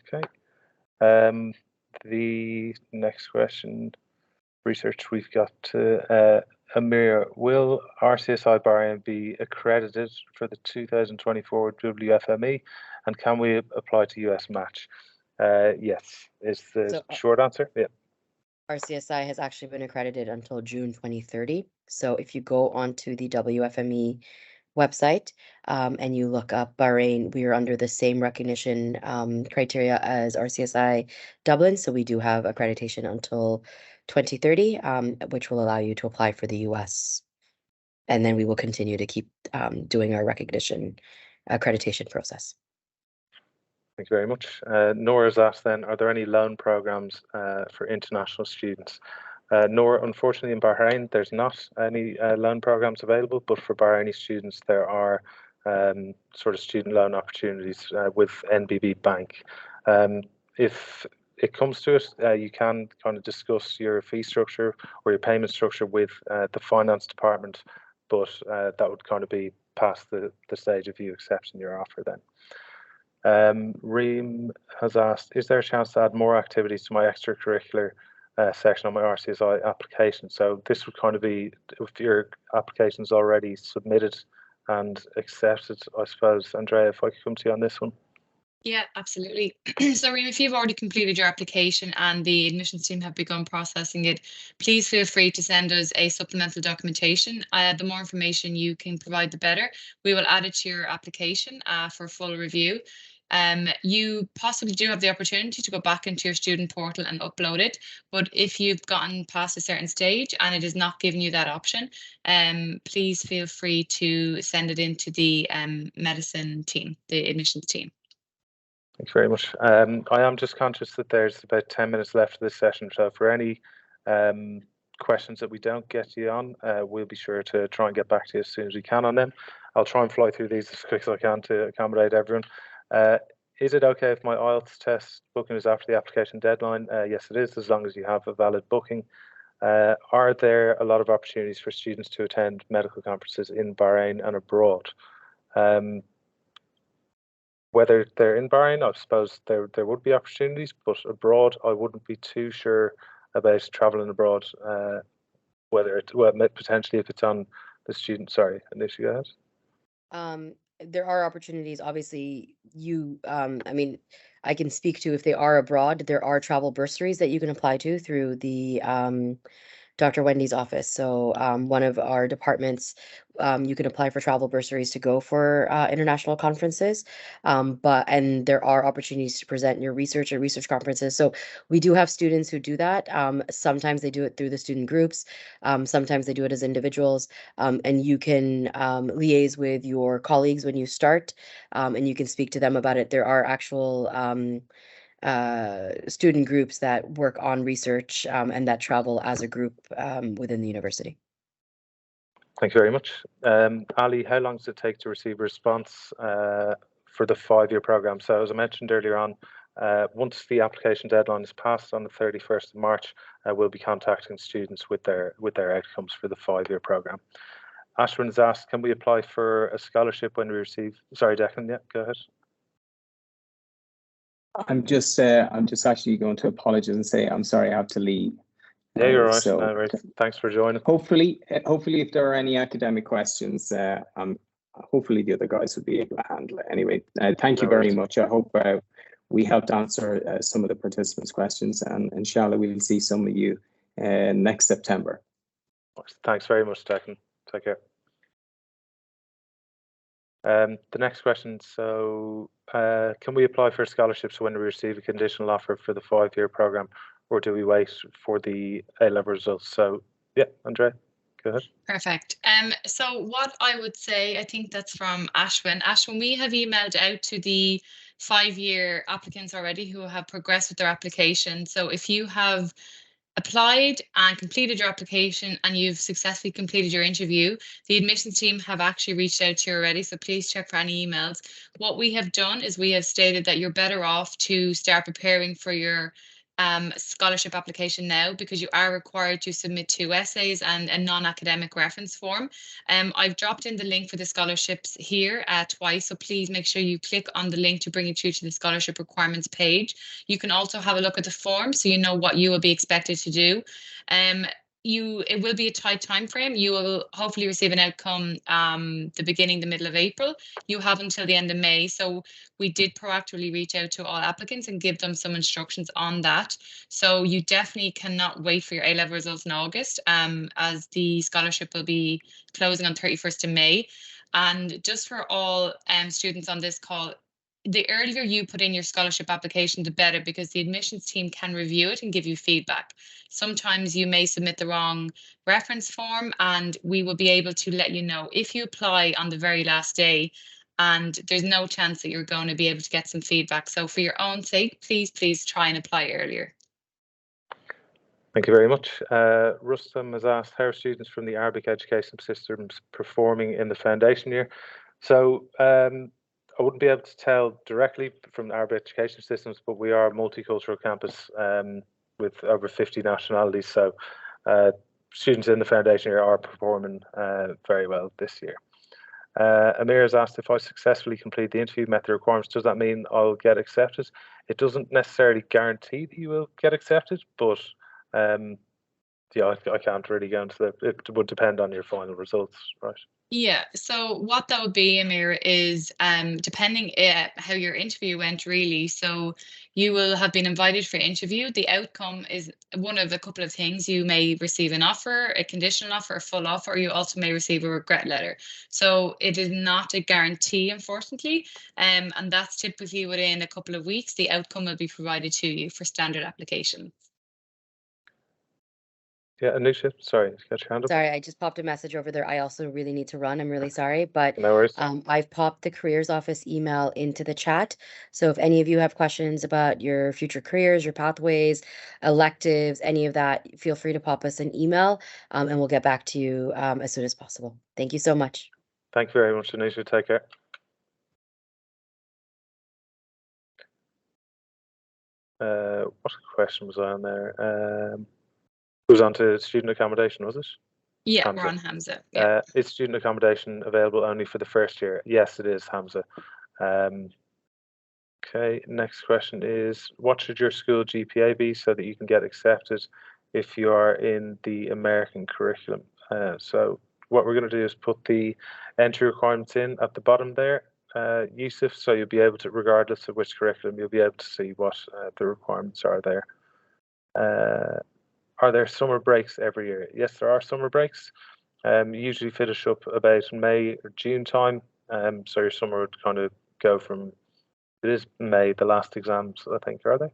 Okay. The next question, research we've got to Amir, will RCSI Bahrain be accredited for the 2024 WFME, and can we apply to US match? Yes, is the short answer. Yeah. RCSI has actually been accredited until June 2030. So if you go onto the WFME website and you look up Bahrain, we are under the same recognition criteria as RCSI Dublin. So we do have accreditation until 2030, which will allow you to apply for the US. And then we will continue to keep doing our accreditation process. Thank you very much. Nora's asked then, are there any loan programs for international students? Nora, unfortunately in Bahrain, there's not any loan programs available, but for Bahraini students, there are sort of student loan opportunities with NBB Bank. If it comes to it, you can kind of discuss your fee structure or your payment structure with the finance department, but that would kind of be past the stage of you accepting your offer then. Reem has asked, is there a chance to add more activities to my extracurricular section on my RCSI application? So this would kind of be if your application is already submitted and accepted, I suppose. Andrea, if I could come to you on this one. Yeah, absolutely. So Reem, if you've already completed your application and the admissions team have begun processing it, please feel free to send us a supplemental documentation. The more information you can provide, the better. We will add it to your application for full review. You possibly do have the opportunity to go back into your student portal and upload it, but if you've gotten past a certain stage and it is not giving you that option, please feel free to send it into the medicine team, the admissions team. Thanks very much. I am just conscious that there's about 10 minutes left of this session, so for any questions that we don't get to you on, we'll be sure to try and get back to you as soon as we can on them. I'll try and fly through these as quick as I can to accommodate everyone. Is it okay if my IELTS test booking is after the application deadline? Yes, it is, as long as you have a valid booking. Are there a lot of opportunities for students to attend medical conferences in Bahrain and abroad? Whether they're in Bahrain, I suppose there would be opportunities, but abroad, I wouldn't be too sure about traveling abroad, whether it's, well, potentially if it's on the student, sorry, Anisha, go ahead. There are opportunities, obviously, I mean, I can speak to if they are abroad, there are travel bursaries that you can apply to through the Dr. Wendy's office. So one of our departments, you can apply for travel bursaries to go for international conferences. And there are opportunities to present your research at research conferences. So we do have students who do that. Sometimes they do it through the student groups. Sometimes they do it as individuals. And you can liaise with your colleagues when you start, and you can speak to them about it. There are actual student groups that work on research and that travel as a group within the university. Thank you very much. Ali, how long does it take to receive a response for the 5-year program? So as I mentioned earlier on, once the application deadline is passed on the 31st of March, we'll be contacting students with their outcomes for the 5-year program. Ashwin has asked, can we apply for a scholarship when we receive, sorry, Declan, yeah, go ahead. I'm just actually going to apologize and say I'm sorry I have to leave. Yeah, you're right. So, right. Thanks for joining. Hopefully, if there are any academic questions, hopefully the other guys will be able to handle it. Anyway, thank you very much. I hope we helped answer some of the participants' questions, and inshallah we'll see some of you next September. Thanks very much, Declan. Take care. The next question, so can we apply for scholarships when we receive a conditional offer for the 5-year program, or do we wait for the A-level results? So yeah, Andrea, go Go ahead. Perfect. So what I would say, I think that's from Ashwin. Ashwin, we have emailed out to the 5-year applicants already who have progressed with their application. So if you have applied and completed your application and you've successfully completed your interview, the admissions team have actually reached out to you already, so please check for any emails. What we have done is we have stated that you're better off to start preparing for your scholarship application now, because you are required to submit 2 essays and a non-academic reference form. I've dropped in the link for the scholarships here twice, so please make sure you click on the link to bring you through to the scholarship requirements page. You can also have a look at the form so you know what you will be expected to do. It will be a tight time frame. You will hopefully receive an outcome the middle of April. You have until the end of May. So we did proactively reach out to all applicants and give them some instructions on that. So you definitely cannot wait for your A-level results in August, as the scholarship will be closing on 31st of May. And just for all students on this call, the earlier you put in your scholarship application, the better, because the admissions team can review it and give you feedback. Sometimes you may submit the wrong reference form, and we will be able to let you know if you apply on the very last day, and there's no chance that you're going to be able to get some feedback. So for your own sake, please try and apply earlier. Thank you very much. Rustam has asked, how are students from the Arabic education systems performing in the foundation year? So I wouldn't be able to tell directly from the Arabic education systems, but we are a multicultural campus with over 50 nationalities. So students in the foundation year are performing very well this year. Amir has asked, if I successfully complete the interview, met the requirements, does that mean I'll get accepted? It doesn't necessarily guarantee that you will get accepted, but yeah, I can't really go into that. It would depend on your final results, right? Yeah, so what that would be, Amir, is depending how your interview went, really. So you will have been invited for interview. The outcome is one of a couple of things. You may receive an offer, a conditional offer, a full offer, or you also may receive a regret letter. So it is not a guarantee, unfortunately, and that's typically within a couple of weeks. The outcome will be provided to you for standard application. Yeah, Anusha, sorry, got your hand up. Sorry, I just popped a message over there. I also really need to run. I'm really sorry, but No worries. I've popped the careers office email into the chat. So if any of you have questions about your future careers, your pathways, electives, any of that, feel free to pop us an email, and we'll get back to you as soon as possible. Thank you so much. Thank you very much, Anusha. Take care. What question was on there? It was on to student accommodation, was it? Yeah, Hamza. we're on Hamza. Yeah. Is student accommodation available only for the first year? Yes, it is, Hamza. Okay, next question is, what should your school GPA be so that you can get accepted if you are in the American curriculum? So what we're going to do is put the entry requirements in at the bottom there, Yusuf, so you'll be able to, regardless of which curriculum, you'll be able to see what the requirements are there. Are there summer breaks every year? Yes, there are summer breaks. Usually finish up about May or June time. So your summer would kind of go from, it is May, the last exams, I think, are they?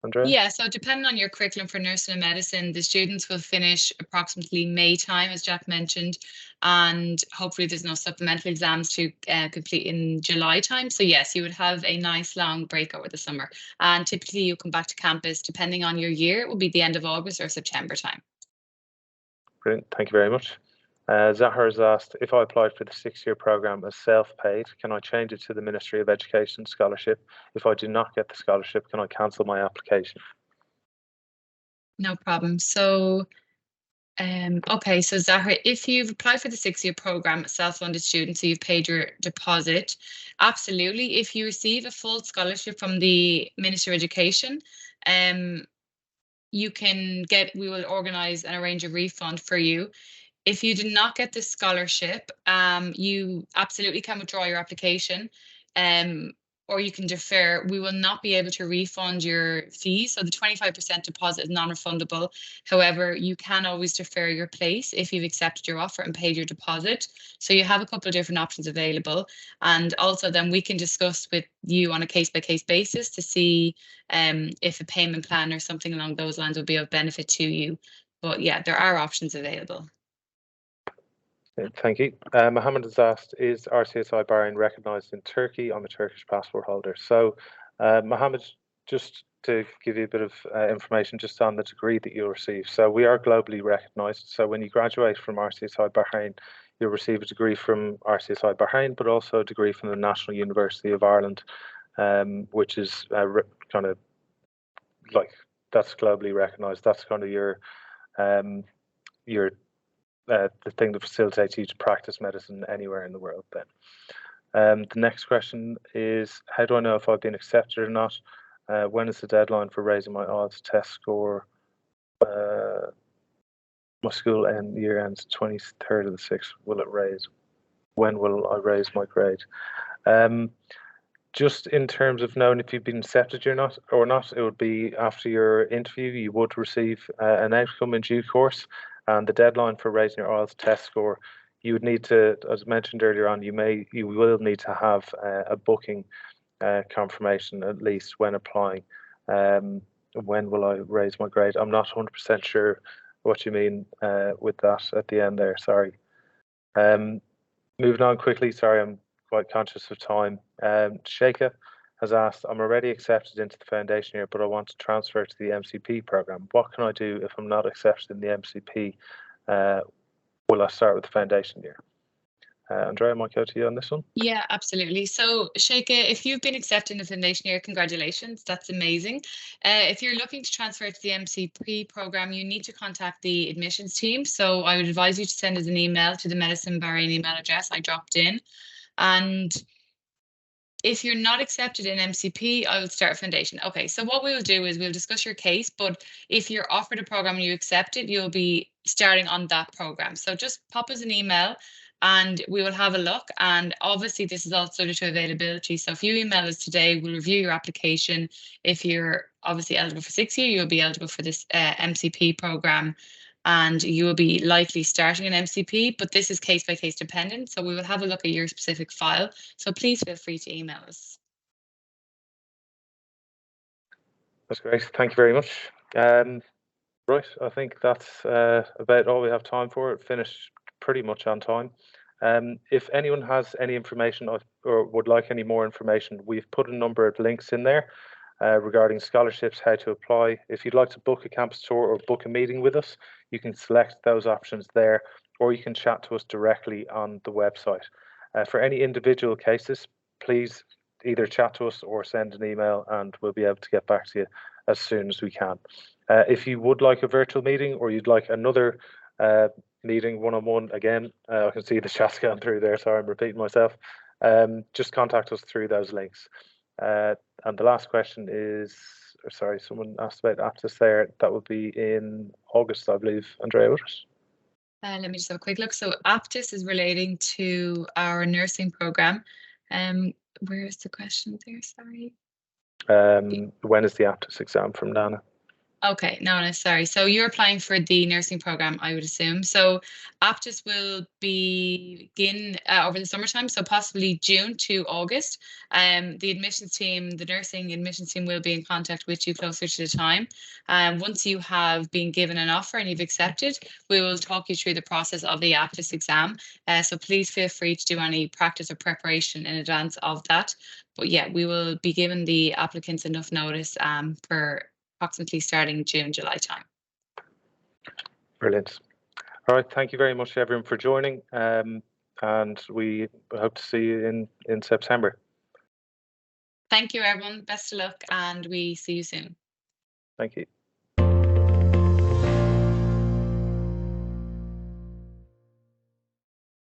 Andrea? Yeah, so depending on your curriculum for nursing and medicine, the students will finish approximately May time, as Jack mentioned, and hopefully there's no supplemental exams to complete in July time. So yes, you would have a nice long break over the summer, and typically you come back to campus, depending on your year, it will be the end of August or September time. Brilliant, thank you very much. Zahar has asked, if I applied for the 6-year program as self-paid, can I change it to the Ministry of Education scholarship? If I do not get the scholarship, can I cancel my application? No problem. So, okay, so Zahra, if you've applied for the 6-year program, self-funded student, so you've paid your deposit, absolutely. If you receive a full scholarship from the Ministry of Education, we will organise and arrange a refund for you. If you did not get the scholarship, you absolutely can withdraw your application, or you can defer. We will not be able to refund your fees. So the 25% deposit is non-refundable. However, you can always defer your place if you've accepted your offer and paid your deposit. So you have a couple of different options available. And also then we can discuss with you on a case-by-case basis to see if a payment plan or something along those lines would be of benefit to you. But yeah, there are options available. Thank you. Mohammed has asked, is RCSI Bahrain recognised in Turkey? I'm a Turkish passport holder. So, Mohammed, just to give you a bit of information just on the degree that you'll receive. So we are globally recognised. So when you graduate from RCSI Bahrain, you'll receive a degree from RCSI Bahrain, but also a degree from the National University of Ireland, which is kind of like, that's globally recognised. That's kind of your the thing that facilitates you to practice medicine anywhere in the world then. The next question is, how do I know if I've been accepted or not? When is the deadline for raising my odds test score? My school year ends 23rd of the 6th. Will it raise? When will I raise my grade? Just in terms of knowing if you've been accepted or not, it would be after your interview. You would receive an outcome in due course, and the deadline for raising your IELTS test score, you would need to, as mentioned earlier on, you will need to have a booking confirmation at least when applying. When will I raise my grade? I'm not 100% sure what you mean with that at the end there. Sorry. Moving on quickly. Sorry, I'm quite conscious of time. Sheikha has asked, I'm already accepted into the foundation year, but I want to transfer to the MCP program. What can I do if I'm not accepted in the MCP? Will I start with the foundation year? Andrea, I might go to you on this one. Yeah, absolutely. So, Sheikha, if you've been accepted in the foundation year, congratulations. That's amazing. If you're looking to transfer to the MCP program, you need to contact the admissions team. So I would advise you to send us an email to the Medicine Bahrain email address I dropped in. And if you're not accepted in MCP, I will start a foundation. Okay, so what we will do is we'll discuss your case, but if you're offered a program and you accept it, you'll be starting on that program. So just pop us an email and we will have a look. And obviously this is all subject to availability. So if you email us today, we'll review your application. If you're obviously eligible for 6 year, you'll be eligible for this MCP program, and you will be likely starting an MCP, but this is case by case dependent. So we will have a look at your specific file. So please feel free to email us. That's great. Thank you very much. Right, I think that's about all we have time for. It finished pretty much on time. If anyone has any information or would like any more information, we've put a number of links in there regarding scholarships, how to apply. If you'd like to book a campus tour or book a meeting with us, you can select those options there, or you can chat to us directly on the website. For any individual cases, please either chat to us or send an email and we'll be able to get back to you as soon as we can. If you would like a virtual meeting or you'd like another meeting one-on-one, again, I can see the chat's going through there, sorry, I'm repeating myself. Just contact us through those links. And the last question is, sorry, someone asked about Aptus there. That would be in August, I believe. Andrea, would it? Let me just have a quick look. So Aptus is relating to our nursing program. Where is the question there? Sorry. When is the Aptus exam from Nana? Okay, no, sorry. So you're applying for the nursing program, I would assume. So Aptus will begin over the summertime, so possibly June to August. The admissions team, the nursing admissions team will be in contact with you closer to the time. Once you have been given an offer and you've accepted, we will talk you through the process of the Aptus exam. So please feel free to do any practice or preparation in advance of that. But yeah, we will be giving the applicants enough notice for approximately starting June, July time. Brilliant. All right, thank you very much everyone for joining, and we hope to see you in September. Thank you everyone, best of luck, and we see you soon. Thank you.